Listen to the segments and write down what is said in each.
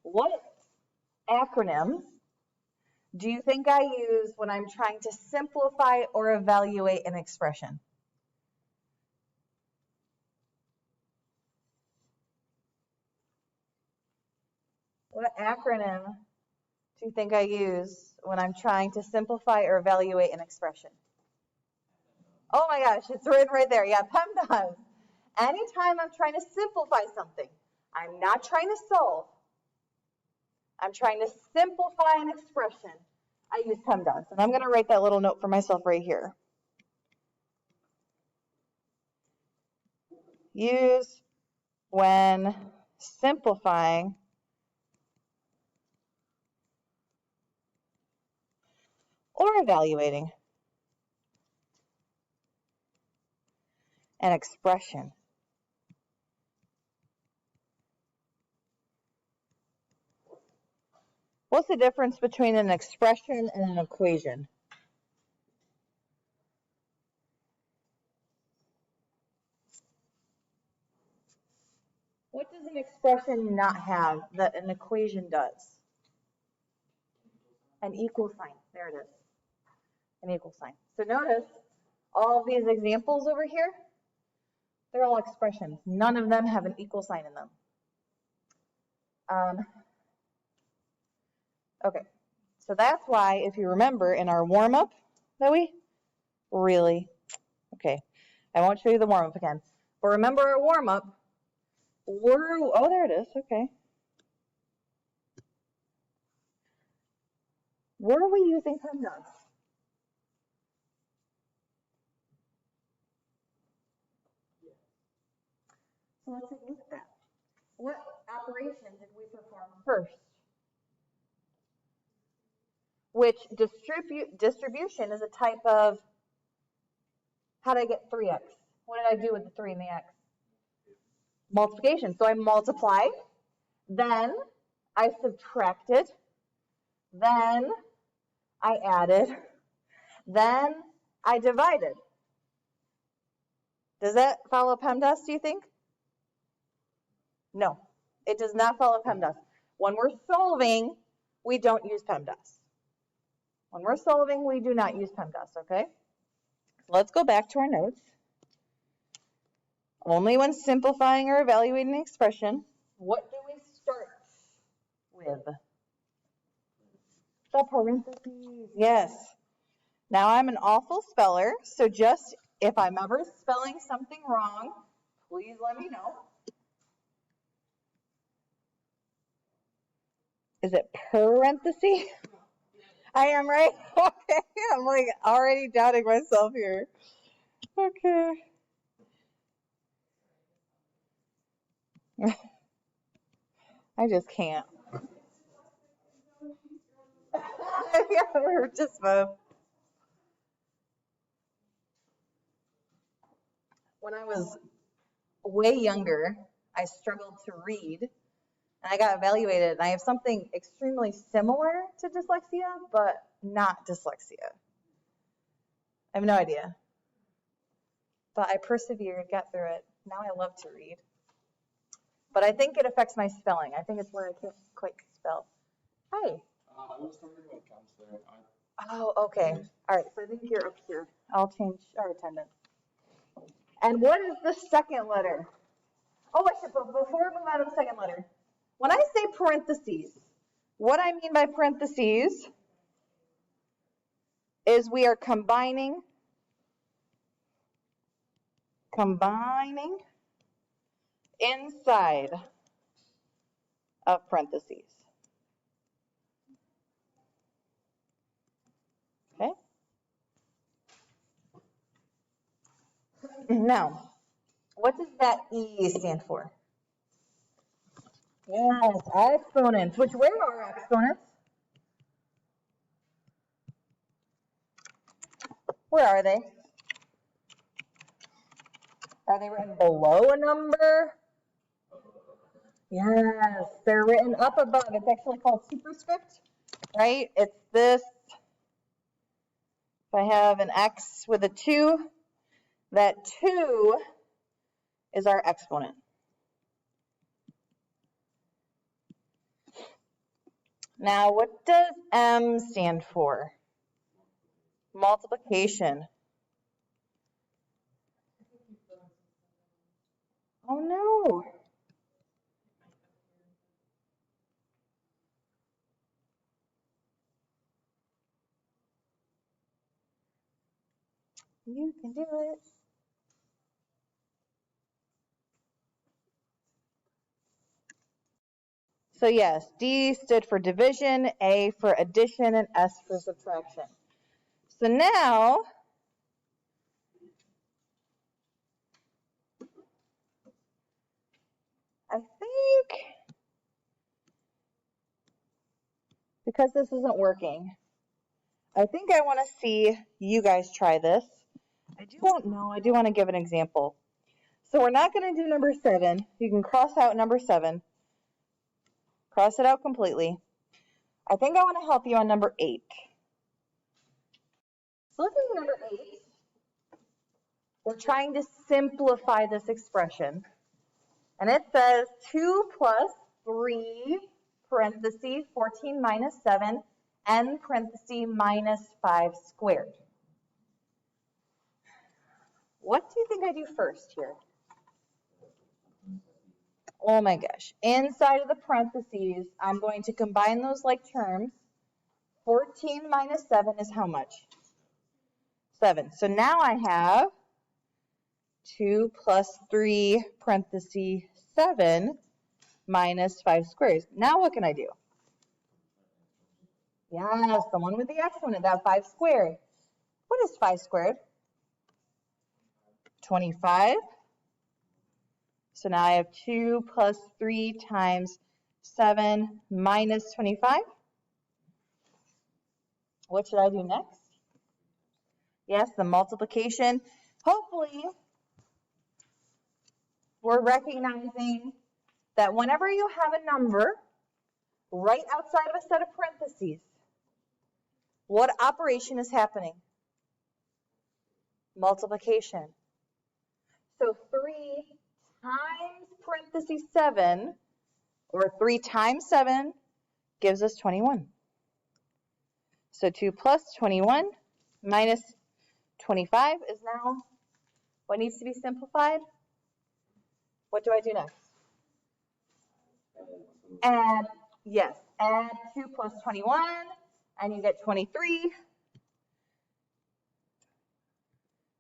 What acronym do you think I use when I'm trying to simplify or evaluate an expression? What acronym do you think I use when I'm trying to simplify or evaluate an expression? Oh my gosh, it's written right there. Yeah, PEMDAS. Anytime I'm trying to simplify something, I'm not trying to solve. I'm trying to simplify an expression. I use PEMDAS, and I'm going to write that little note for myself right here. Use when simplifying or evaluating an expression. What's the difference between an expression and an equation? What does an expression not have that an equation does? An equal sign. There it is. An equal sign. So notice all of these examples over here, they're all expressions. None of them have an equal sign in them. Okay, so that's why, if you remember in our warm-up that we okay, I won't show you the warm-up again, but remember our warm-up, oh, there it is, okay. Were we using PEMDAS? So let's take a look at that. What operation did we perform first? Which distribution is a type of, how did I get 3x? What did I do with the 3 and the x? Multiplication. So I multiplied, then I subtracted, then I added, then I divided. Does that follow PEMDAS, do you think? No, it does not follow PEMDAS. When we're solving, we don't use PEMDAS. When we're solving, we do not use PEMDAS, okay? So let's go back to our notes. Only when simplifying or evaluating an expression, what do we start with? The parentheses, yes. Now I'm an awful speller, so just if I'm ever spelling something wrong, please let me know. Is it parentheses? I am right? Okay, I'm like already doubting myself here. Okay. I just can't. Yeah, we're just both. When I was way younger, I struggled to read, and I got evaluated, and I have something extremely similar to dyslexia, but not dyslexia. I have no idea. But I persevered, got through it. Now I love to read. But I think it affects my spelling. I think it's where I can't quite spell. Hi. I was wondering what counts there. Oh, okay. All right, so I think you're up here. I'll change our attendance. And what is the second letter? Oh, I should, but before we move on to the second letter, when I say parentheses, what I mean by parentheses is we are combining inside of parentheses. Okay? Now, what does that E stand for? Yes, exponents. Where are exponents? Where are they? Are they written below a number? Yes, they're written up above. It's actually called superscript, right? It's this. If I have an X with a 2, that 2 is our exponent. Now, what does M stand for? Multiplication. Oh no. You can do it. So yes, D stood for division, A for addition, and S for subtraction. So now, I think, because this isn't working, I think I want to see you guys try this. I do want to give an example. So we're not going to do number 7. You can cross out number 7. Cross it out completely. I think I want to help you on number 8. So looking at number 8, we're trying to simplify this expression. And it says 2 plus 3, parentheses, 14 minus 7, n parentheses minus 5 squared. What do you think I do first here? Oh my gosh. Inside of the parentheses, I'm going to combine those like terms. 14 minus 7 is how much? 7. So now I have 2 plus 3 parentheses 7 minus 5 squares. Now what can I do? Yes, the one with the exponent, that 5 squared. What is 5 squared? 25. So now I have 2 plus 3 times 7 minus 25. What should I do next? Yes, the multiplication. Hopefully, we're recognizing that whenever you have a number right outside of a set of parentheses, what operation is happening? Multiplication. So 3 times parentheses 7, or 3 times 7, gives us 21. So 2 plus 21 minus 25 is now what needs to be simplified. What do I do next? Add, yes, add 2 plus 21, and you get 23.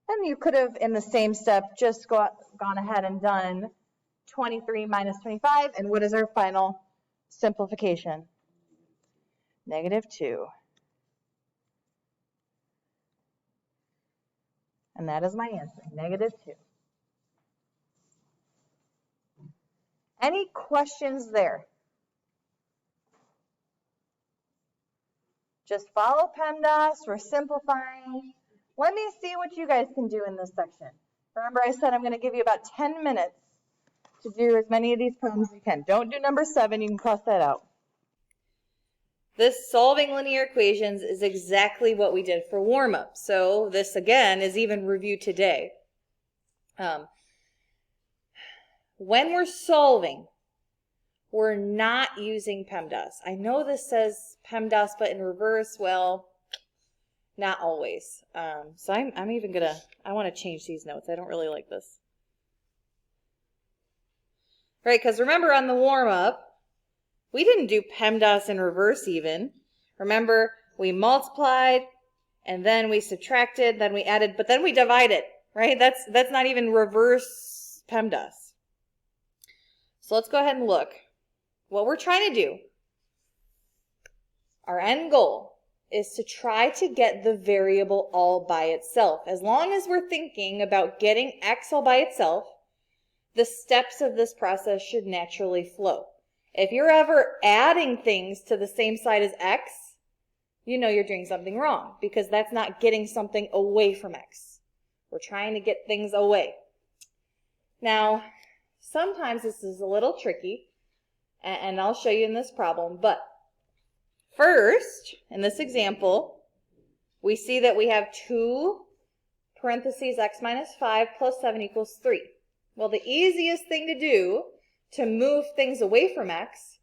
And you could have, in the same step, just gone ahead and done 23 minus 25. And what is our final simplification? -2. And that is my answer, -2. Any questions there? Just follow PEMDAS. We're simplifying. Let me see what you guys can do in this section. Remember, I said I'm going to give you about 10 minutes to do as many of these problems as you can. Don't do number 7. You can cross that out. This solving linear equations is exactly what we did for warm-up. So this, again, is even reviewed today. When we're solving, we're not using PEMDAS. I know this says PEMDAS, but in reverse, well, not always. So I'm even gonna, I want to change these notes. I don't really like this. Right, because remember on the warm-up, we didn't do PEMDAS in reverse even. Remember, we multiplied, and then we subtracted, then we added, but then we divided, right? That's not even reverse PEMDAS. So let's go ahead and look. What we're trying to do, our end goal, is to try to get the variable all by itself. As long as we're thinking about getting x all by itself, the steps of this process should naturally flow. If you're ever adding things to the same side as x, you know you're doing something wrong, because that's not getting something away from x. We're trying to get things away. Now, sometimes this is a little tricky, and I'll show you in this problem, but first, in this example, we see that we have 2 parentheses x minus 5 plus 7 equals 3. Well, the easiest thing to do to move things away from x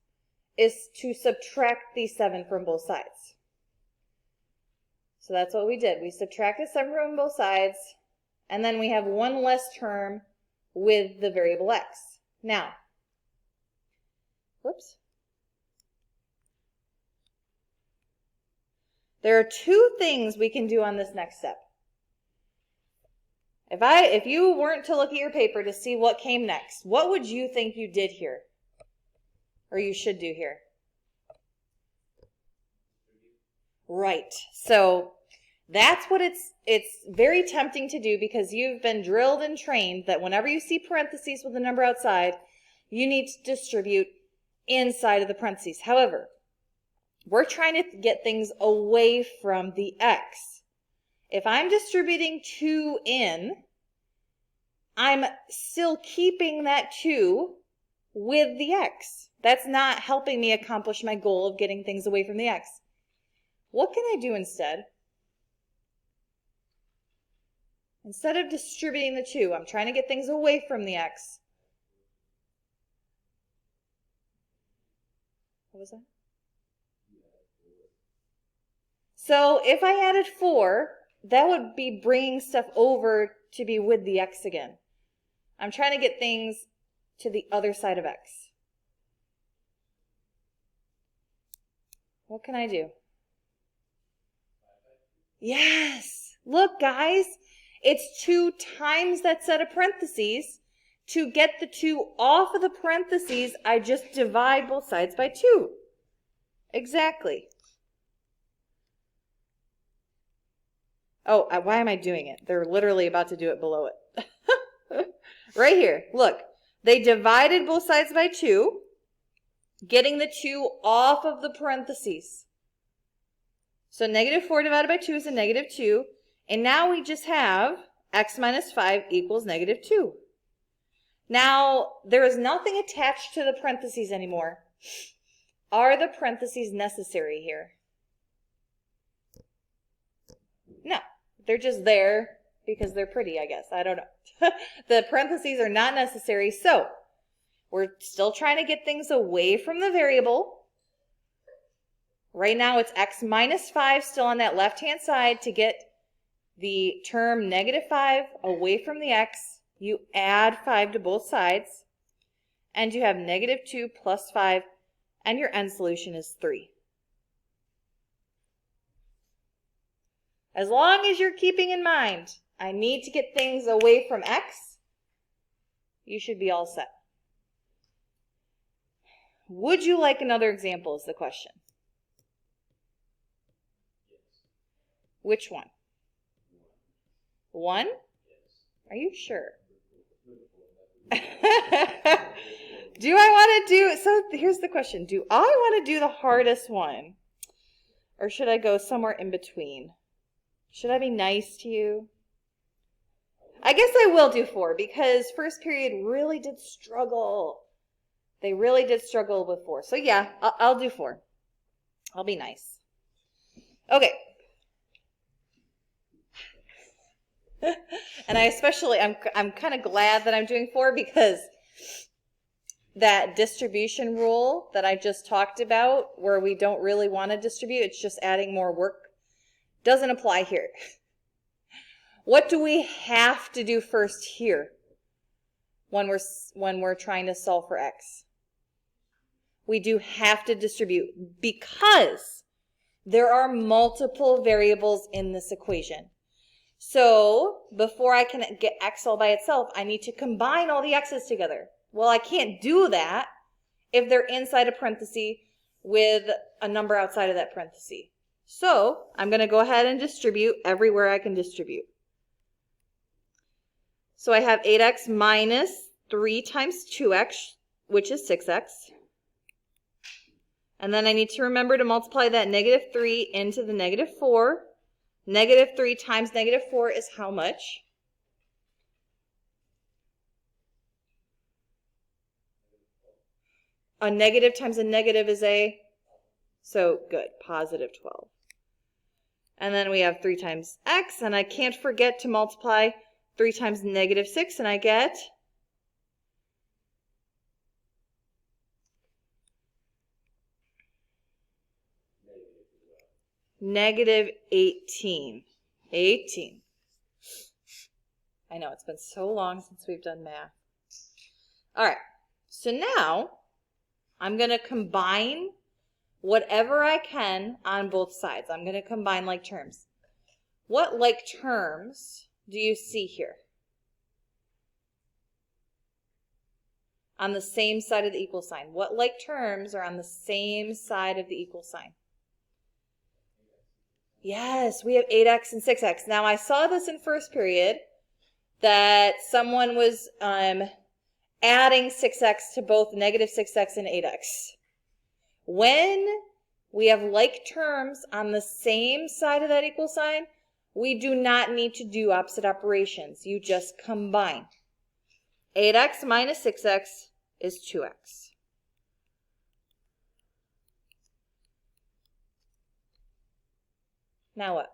is to subtract the 7 from both sides. So that's what we did. We subtracted 7 from both sides, and then we have one less term with the variable x. Now, whoops. There are two things we can do on this next step. If you weren't to look at your paper to see what came next, what would you think you did here? Or you should do here? Right. So that's what it's very tempting to do, because you've been drilled and trained that whenever you see parentheses with a number outside, you need to distribute inside of the parentheses. However, we're trying to get things away from the x. If I'm distributing 2 in, I'm still keeping that 2 with the x. That's not helping me accomplish my goal of getting things away from the x. What can I do instead? Instead of distributing the 2, I'm trying to get things away from the x. What was that? So if I added 4, that would be bringing stuff over to be with the x again. I'm trying to get things to the other side of x. What can I do? Yes! Look, guys, it's 2 times that set of parentheses. To get the 2 off of the parentheses, I just divide both sides by 2. Exactly. Oh, why am I doing it? They're literally about to do it below it. Right here, look. They divided both sides by 2, getting the 2 off of the parentheses. So negative 4 divided by 2 is a negative 2. And now we just have x minus 5 equals negative 2. Now, there is nothing attached to the parentheses anymore. Are the parentheses necessary here? No, they're just there because they're pretty, I guess. I don't know. The parentheses are not necessary, so we're still trying to get things away from the variable. Right now it's x minus 5 still on that left-hand side. To get the term negative 5 away from the x, you add 5 to both sides, and you have negative 2 plus 5, and your end solution is 3. As long as you're keeping in mind, I need to get things away from x, you should be all set. Would you like another example is the question. Which one? 1? Are you sure? Do I want to do, so here's the question. Do I want to do the hardest one? Or should I go somewhere in between? Should I be nice to you? I guess I will do 4 because first period really did struggle. They really did struggle with 4. So yeah, I'll do 4. I'll be nice. Okay. And I'm kind of glad that I'm doing 4 because that distribution rule that I just talked about, where we don't really want to distribute, it's just adding more work, doesn't apply here. What do we have to do first here when we're trying to solve for x? We do have to distribute because there are multiple variables in this equation. So before I can get x all by itself, I need to combine all the x's together. Well, I can't do that if they're inside a parenthesis with a number outside of that parenthesis. So I'm going to go ahead and distribute everywhere I can distribute. So I have 8x minus 3 times 2x, which is 6x. And then I need to remember to multiply that negative 3 into the negative 4. Negative 3 times negative 4 is how much? A negative times a negative is a, so good, positive 12. And then we have 3 times x, and I can't forget to multiply 3 times negative 6, and I get negative 18. 18. I know, it's been so long since we've done math. All right, so now I'm going to combine whatever I can on both sides. I'm going to combine like terms. What like terms do you see here? On the same side of the equal sign. What like terms are on the same side of the equal sign? Yes, we have 8x and 6x. Now, I saw this in first period that someone was adding 6x to both negative 6x and 8x. When we have like terms on the same side of that equal sign, we do not need to do opposite operations. You just combine. 8x minus 6x is 2x. Now what?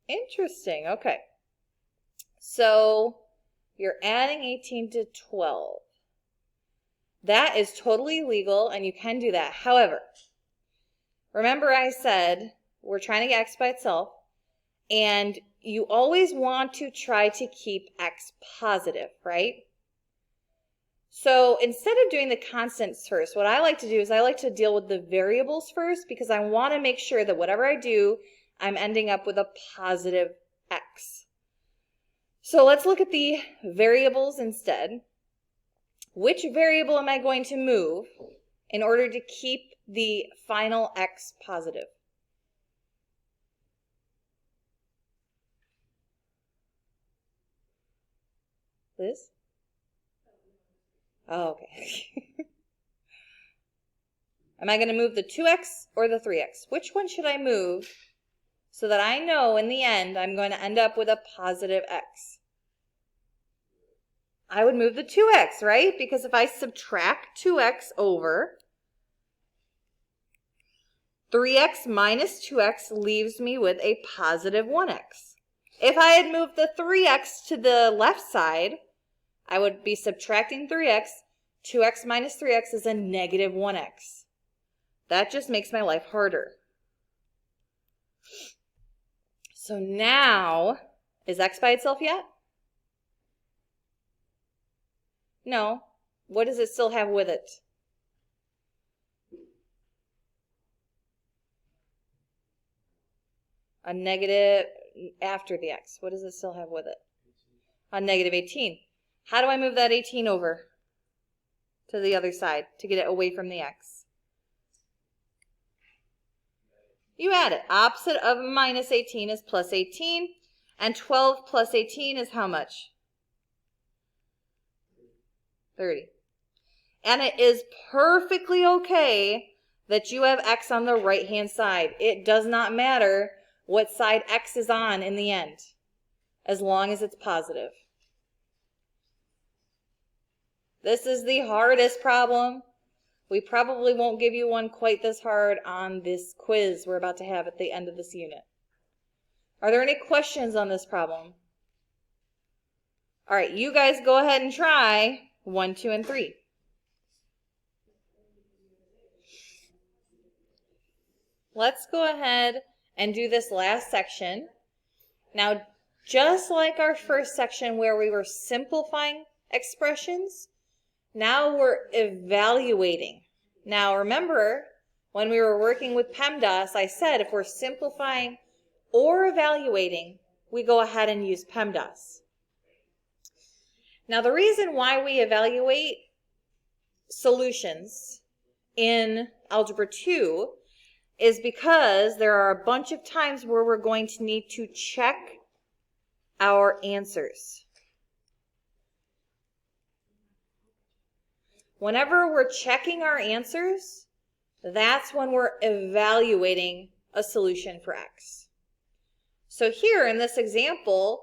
Interesting. Okay. So you're adding 18 to 12. That is totally legal, and you can do that. However, remember I said we're trying to get x by itself, and you always want to try to keep x positive, right? So instead of doing the constants first, what I like to do is I like to deal with the variables first, because I want to make sure that whatever I do, I'm ending up with a positive x. So let's look at the variables instead. Which variable am I going to move in order to keep the final x positive? Liz? Oh, okay. Am I going to move the 2x or the 3x? Which one should I move so that I know in the end I'm going to end up with a positive x? I would move the 2x, right? Because if I subtract 2x over 3x minus 2x leaves me with a positive 1x. If I had moved the 3x to the left side, I would be subtracting 3x. 2x minus 3x is a negative 1x. That just makes my life harder. So now, is x by itself yet? No. What does it still have with it? A negative after the x. What does it still have with it? A negative 18. How do I move that 18 over to the other side to get it away from the x? You add it. Opposite of minus 18 is plus 18. And 12 plus 18 is how much? 30. And it is perfectly okay that you have x on the right-hand side. It does not matter what side x is on in the end, as long as it's positive. This is the hardest problem. We probably won't give you one quite this hard on this quiz we're about to have at the end of this unit. Are there any questions on this problem? All right, you guys go ahead and try 1, 2, and 3. Let's go ahead and do this last section. Now, just like our first section where we were simplifying expressions, now we're evaluating. Now, remember, when we were working with PEMDAS, I said if we're simplifying or evaluating, we go ahead and use PEMDAS. Now, the reason why we evaluate solutions in Algebra 2 is because there are a bunch of times where we're going to need to check our answers. Whenever we're checking our answers, that's when we're evaluating a solution for x. So here in this example,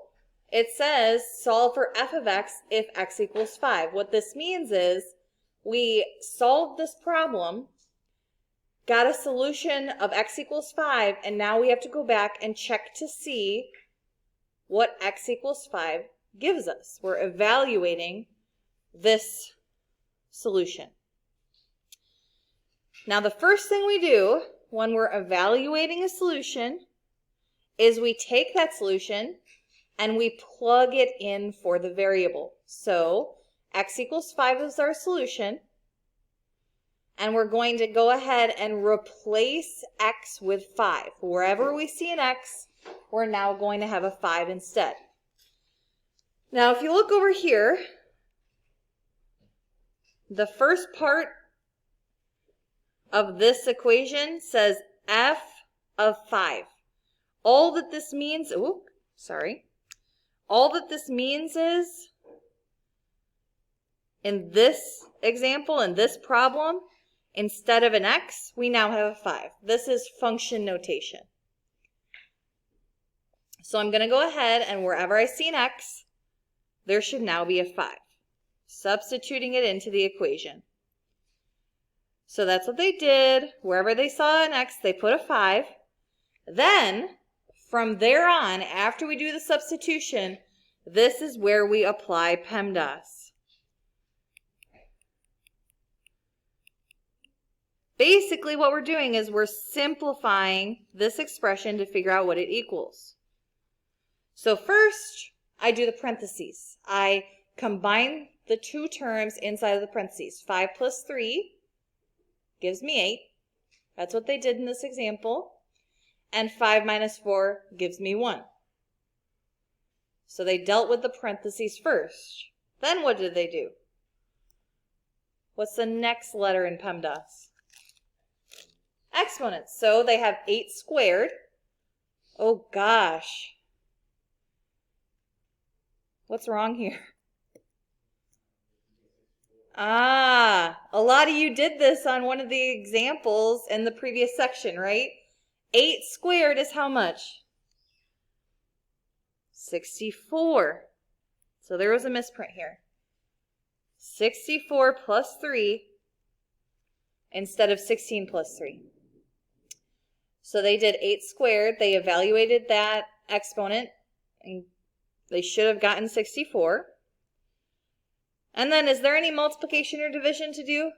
it says solve for f of x if x equals 5. What this means is we solved this problem, got a solution of x equals 5, and now we have to go back and check to see what x equals 5 gives us. We're evaluating this solution. Now, the first thing we do when we're evaluating a solution is we take that solution and we plug it in for the variable. So x equals 5 is our solution, and we're going to go ahead and replace x with 5. Wherever we see an x, we're now going to have a 5 instead. Now, if you look over here, the first part of this equation says f of 5. All that this means, all that this means is, in this example, in this problem, instead of an x, we now have a 5. This is function notation. So I'm going to go ahead and wherever I see an x, there should now be a 5. Substituting it into the equation. So that's what they did. Wherever they saw an x, they put a 5. Then, from there on, after we do the substitution, this is where we apply PEMDAS. Basically, what we're doing is we're simplifying this expression to figure out what it equals. So first, I do the parentheses. I combine the two terms inside of the parentheses. 5 plus 3 gives me 8. That's what they did in this example. And 5 minus 4 gives me 1. So they dealt with the parentheses first. Then what did they do? What's the next letter in PEMDAS? Exponents. So they have 8 squared. Oh gosh. What's wrong here? A lot of you did this on one of the examples in the previous section, right? 8 squared is how much? 64. So there was a misprint here. 64 plus 3 instead of 16 plus 3. So they did 8 squared. They evaluated that exponent, and they should have gotten 64. And then, is there any multiplication or division to do?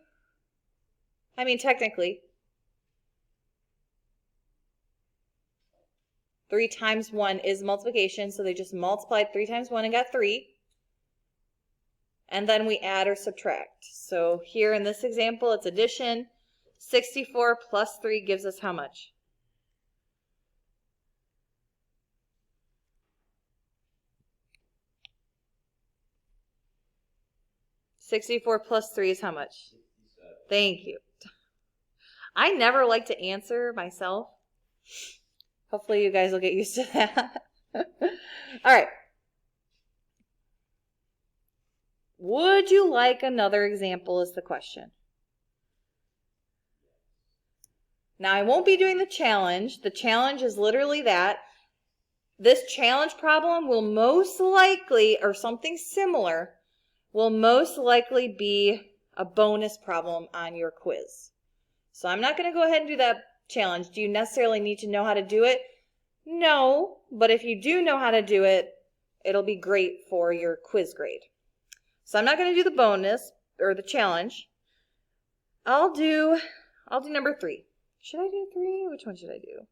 I mean, technically. 3 times 1 is multiplication, so they just multiplied 3 times 1 and got 3. And then we add or subtract. So here in this example, it's addition. 64 plus 3 gives us how much? $64 plus 3 is how much? 67. Thank you. I never like to answer myself. Hopefully you guys will get used to that. All right. Would you like another example is the question. Now, I won't be doing the challenge. The challenge is literally that. This challenge problem will most likely, or something similar, will most likely be a bonus problem on your quiz. So I'm not going to go ahead and do that challenge. Do you necessarily need to know how to do it? No, but if you do know how to do it, it'll be great for your quiz grade. So I'm not going to do the bonus or the challenge. I'll do number 3. Should I do 3? Which one should I do?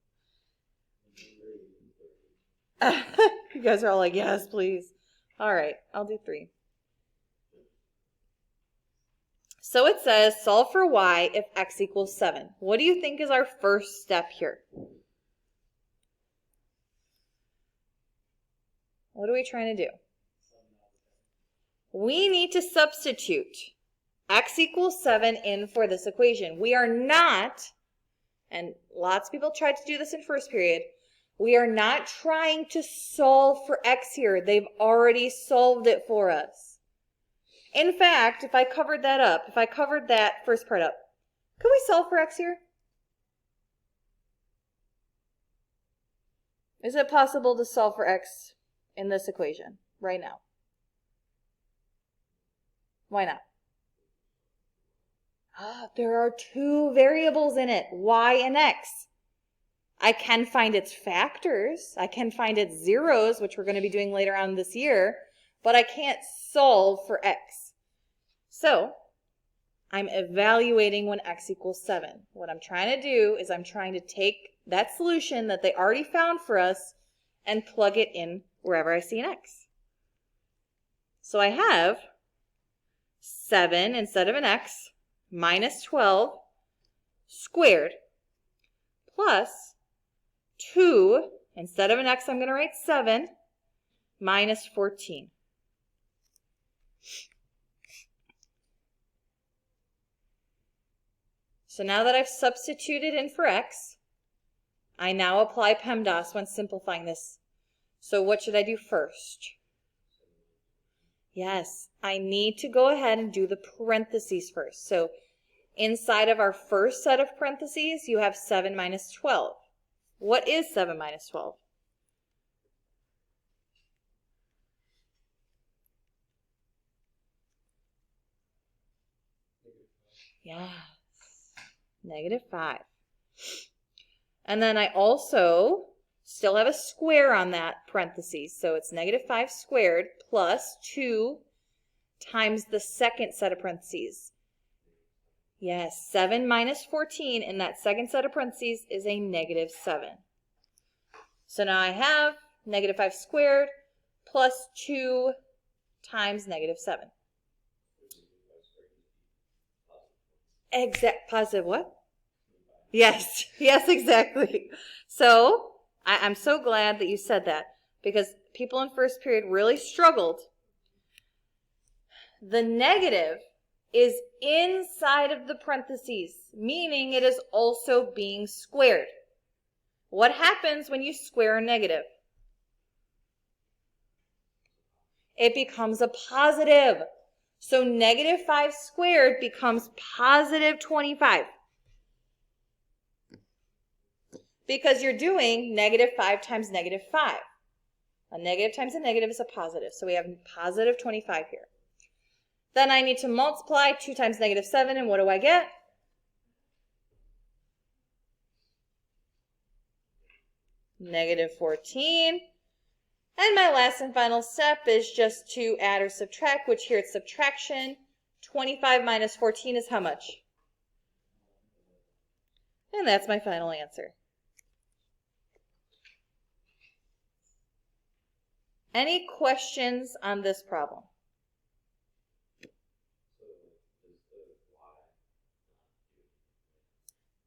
You guys are all like, yes, please. All right, I'll do 3. So it says, solve for y if x equals 7. What do you think is our first step here? What are we trying to do? We need to substitute x equals 7 in for this equation. We are not, and lots of people tried to do this in first period, we are not trying to solve for x here. They've already solved it for us. In fact, if I covered that up, if I covered that first part up, could we solve for x here? Is it possible to solve for x in this equation right now? Why not? There are 2 variables in it, y and x. I can find its factors. I can find its zeros, which we're going to be doing later on this year. but I can't solve for x. So I'm evaluating when x equals 7. What I'm trying to do is I'm trying to take that solution that they already found for us and plug it in wherever I see an x. So I have 7 instead of an x minus 12 squared plus 2, instead of an x I'm going to write 7, minus 14. So now that I've substituted in for x, I now apply PEMDAS when simplifying this. So what should I do first? Yes, I need to go ahead and do the parentheses first. So inside of our first set of parentheses, you have 7 minus 12. What is 7 minus 12? Yes, -5. And then I also still have a square on that parentheses. So it's -5 squared plus 2 times the second set of parentheses. Yes, 7 minus 14 in that second set of parentheses is a -7. So now I have -5 squared plus 2 times -7. Positive what? Yes, yes, exactly. So I'm so glad that you said that, because people in first period really struggled. The negative is inside of the parentheses, meaning it is also being squared. What happens when you square a negative? It becomes a positive. So -5 squared becomes positive 25. Because you're doing -5 times -5. A negative times a negative is a positive. So we have positive 25 here. Then I need to multiply 2 times -7, and what do I get? -14. And my last and final step is just to add or subtract, which here it's subtraction. 25 minus 14 is how much? And that's my final answer. Any questions on this problem?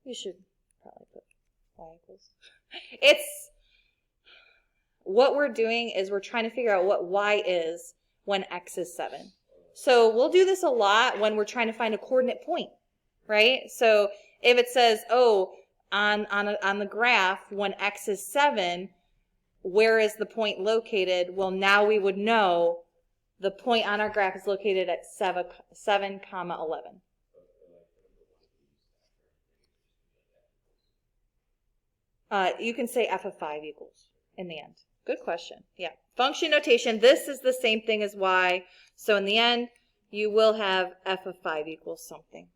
You should probably put y equals. What we're doing is we're trying to figure out what y is when x is 7. So we'll do this a lot when we're trying to find a coordinate point, right? So if it says, oh, on the graph, when x is 7, where is the point located? Well, now we would know the point on our graph is located at 7, 11. You can say f of 5 equals in the end. Good question. Yeah. Function notation, this is the same thing as y. So in the end, you will have f of 5 equals something.